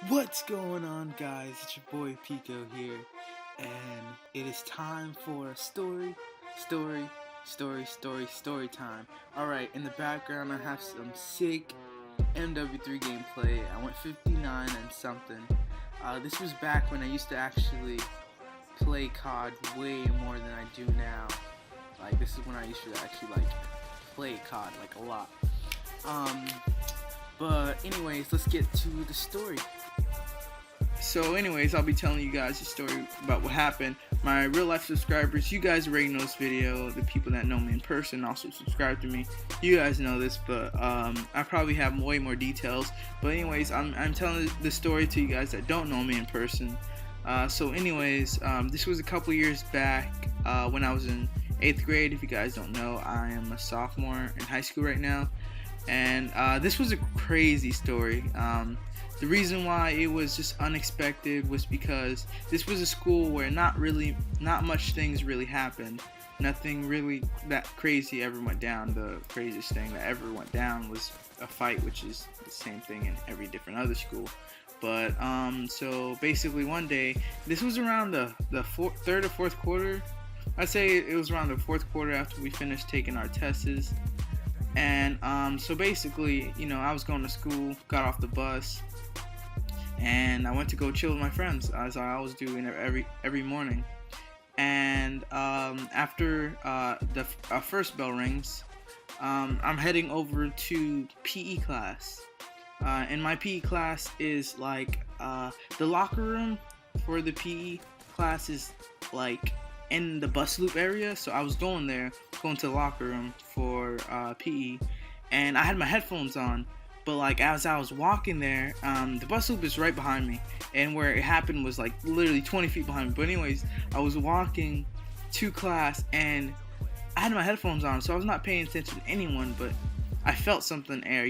What's going on, guys? It's your boy Pico here, and it is time for story time. Alright, in the background, I have some sick MW3 gameplay. I went 59 and something. This was back when I used to actually play COD way more than I do now. Like, this is when I used to actually, play COD, a lot. But anyways, let's get to the story. So anyways, I'll be telling you guys a story about what happened. My real life subscribers, you guys already know this video. The people that know me in person also subscribe to me. You guys know this, but I probably have way more details. But anyways, I'm telling the story to you guys that don't know me in person. So anyways, this was a couple years back when I was in 8th grade. If you guys don't know, I am a sophomore in high school right now. And this was a crazy story. The reason why it was just unexpected was because this was a school where not much things really happened. Nothing really that crazy ever went down. The craziest thing that ever went down was a fight, which is the same thing in every different other school. But so basically one day, this was around the third or fourth quarter. I'd say it was around the fourth quarter after we finished taking our tests. And so basically, I was going to school, got off the bus, and I went to go chill with my friends, as I always do every morning. And after the first bell rings, I'm heading over to PE class. And my PE class is the locker room for the PE class is in the bus loop area. So I was going to the locker room for PE, and I had my headphones on. But as I was walking there, the bus loop is right behind me, and where it happened was literally 20 feet behind me. But anyways, I was walking to class and I had my headphones on, so I was not paying attention to anyone, but I felt something in the air.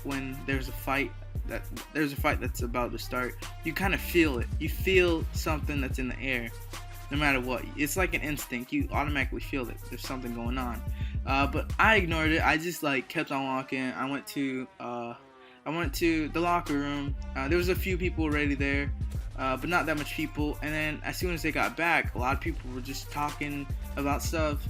When there's a fight that's about to start, you kind of feel it. You feel something that's in the air. No matter what, it's like an instinct. You automatically feel that there's something going on. But I ignored it. I just kept on walking. I went to the locker room. There was a few people already there, but not that much people. And then as soon as they got back, a lot of people were just talking about stuff.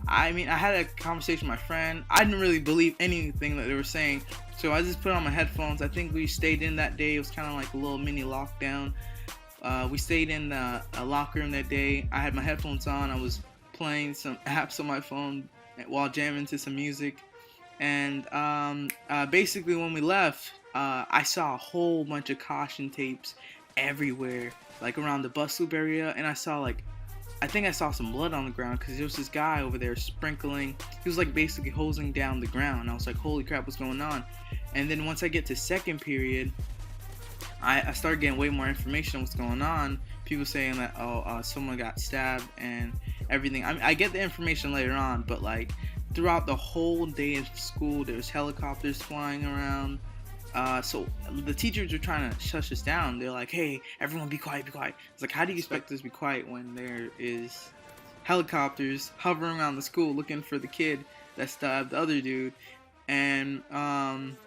I had a conversation with my friend. I didn't really believe anything that they were saying, so I just put on my headphones. I think we stayed in that day. It was kind of like a little mini lockdown. We stayed in the locker room that day. I had my headphones on. I was playing some apps on my phone while jamming to some music. And basically when we left, I saw a whole bunch of caution tapes everywhere, around the bus loop area. And I think I saw some blood on the ground because there was this guy over there sprinkling. He was basically hosing down the ground. I was like, holy crap, what's going on? And then once I get to second period, I started getting way more information on what's going on. People saying that someone got stabbed and everything. I get the information later on, but throughout the whole day of school, there's helicopters flying around. So the teachers are trying to shush us down. They're like, "Hey, everyone, be quiet, be quiet." It's how do you expect us to be quiet when there is helicopters hovering around the school looking for the kid that stabbed the other dude? And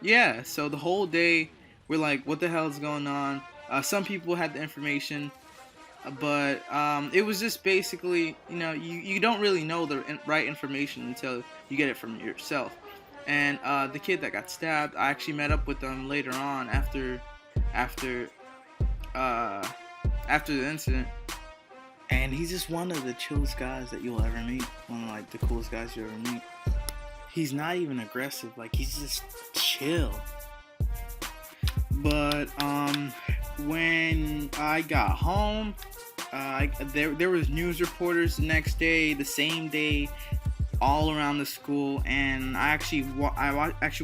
yeah, so the whole day we're like, what the hell is going on? Some people had the information, but it was just basically, you don't really know the right information until you get it from yourself. And the kid that got stabbed, I actually met up with them later on after the incident. And he's just one of the chillest guys that you'll ever meet. One of the coolest guys you ever meet. He's not even aggressive. He's just chill. But when I got home, there was news reporters the next day, the same day, all around the school, and I actually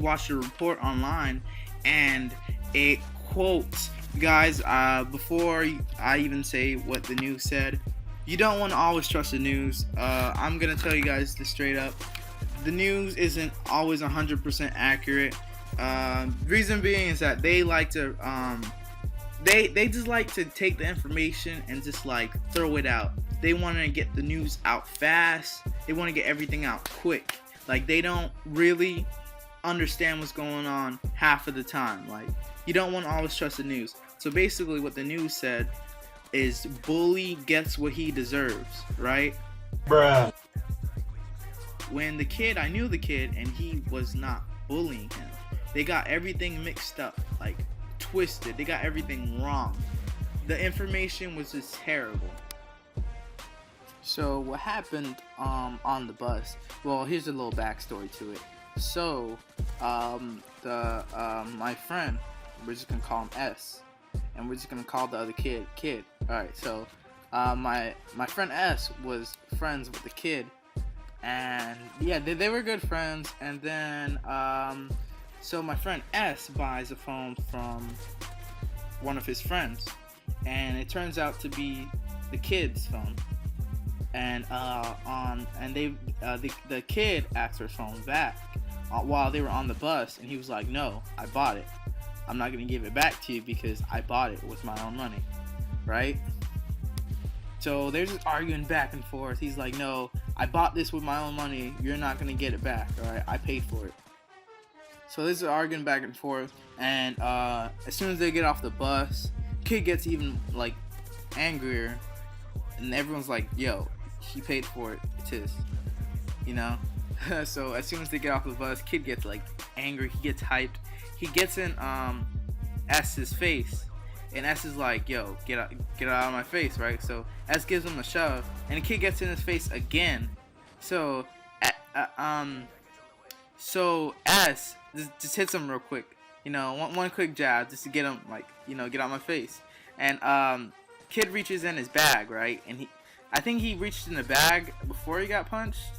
watched a report online, and it quotes, guys, before I even say what the news said, you don't want to always trust the news. I'm gonna tell you guys this straight up. The news isn't always 100% accurate. Reason being is that they like to they just like to take the information and just throw it out. They want to get the news out fast. They want to get everything out quick. They don't really understand what's going on half of the time. You don't want to always trust the news. So basically what the news said is bully gets what he deserves, right? Bruh. When the kid, I knew the kid and he was not bullying him. They got everything mixed up, like twisted. They got everything wrong. The information was just terrible. So what happened on the bus? Well, here's a little backstory to it. So my friend, we're just gonna call him S, and we're just gonna call the other kid. All right. So my friend S was friends with the kid, and yeah, they were good friends. And then so my friend S buys a phone from one of his friends, and it turns out to be the kid's phone. And the kid asked for his phone back while they were on the bus, and he was like, "No, I bought it. I'm not gonna give it back to you because I bought it with my own money," right? So they're just arguing back and forth. He's like, "No, I bought this with my own money. You're not gonna get it back, all right? I paid for it." So this is arguing back and forth, and as soon as they get off the bus, kid gets even like angrier, and everyone's like, "Yo, he paid for it. It's his," you know. So as soon as they get off the bus, kid gets like angry. He gets hyped. He gets in S's face, and S is like, "Yo, get out of my face," right? So S gives him a shove, and the kid gets in his face again. So so S just hits him real quick, you know, one quick jab just to get him, like, you know, get out my face. And kid reaches in his bag, right? And I think he reached in the bag before he got punched.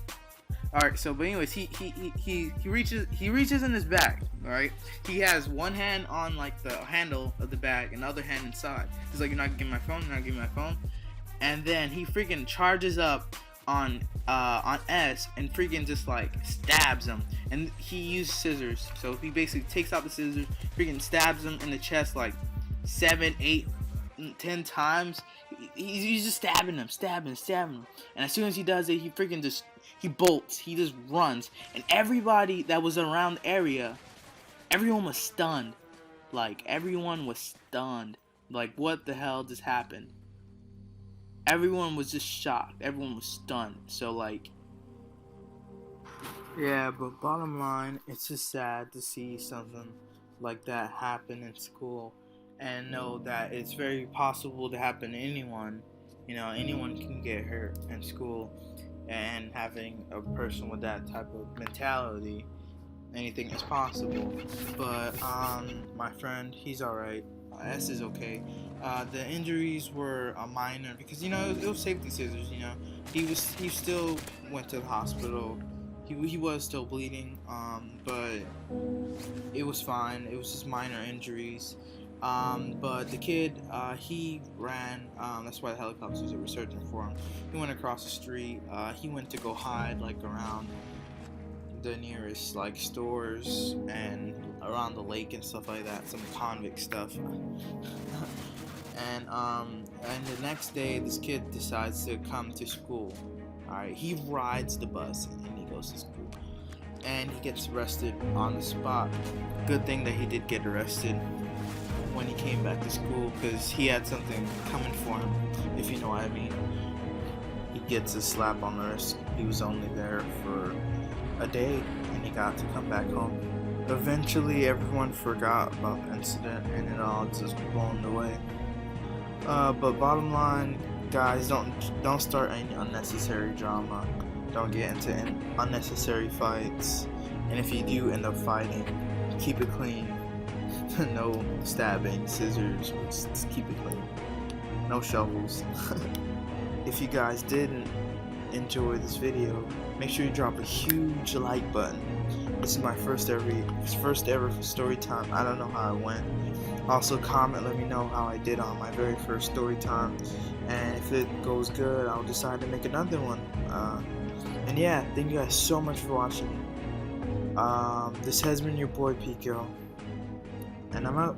All right. So, but anyways, he reaches in his bag. All right. He has one hand on like the handle of the bag and the other hand inside. He's like, "You're not giving my phone. You're not giving my phone." And then he freaking charges up on S and freaking just like stabs him. And he used scissors. So he basically takes out the scissors, freaking stabs him in the chest like 7, 8, 10 times. He's just stabbing him. And as soon as he does it, he bolts. He just runs. And everybody that was around the area, everyone was stunned. Like, everyone was stunned. Like, what the hell just happened? Everyone was just shocked. Everyone was stunned. So, like, yeah, but bottom line, it's just sad to see something like that happen in school, and know that it's very possible to happen to anyone. You know, anyone can get hurt in school, and having a person with that type of mentality, anything is possible. But my friend, he's alright. S is okay. The injuries were minor because, you know, it was safety scissors. You know, he still went to the hospital. He was still bleeding, but it was fine. It was just minor injuries. But the kid, he ran. That's why the helicopters were searching for him. He went across the street. He went to go hide, like, around the nearest, like, stores and around the lake and stuff like that. Some convict stuff. And the next day, this kid decides to come to school. Alright, he rides the bus and he goes to school. And he gets arrested on the spot. Good thing that he did get arrested when he came back to school, because he had something coming for him, if you know what I mean. He gets a slap on the wrist. He was only there for a day and he got to come back home. Eventually everyone forgot about the incident and it all just blown away. But bottom line, guys, don't start any unnecessary drama. Don't get into unnecessary fights. And if you do end up fighting, keep it clean. No stabbing, scissors, just keep it clean. No shovels. If you guys didn't enjoy this video, make sure you drop a huge like button. This is my first ever story time. I don't know how it went. Also comment, let me know how I did on my very first story time, and if it goes good, I'll decide to make another one. And yeah, thank you guys so much for watching. This has been your boy Pico, and I'm out.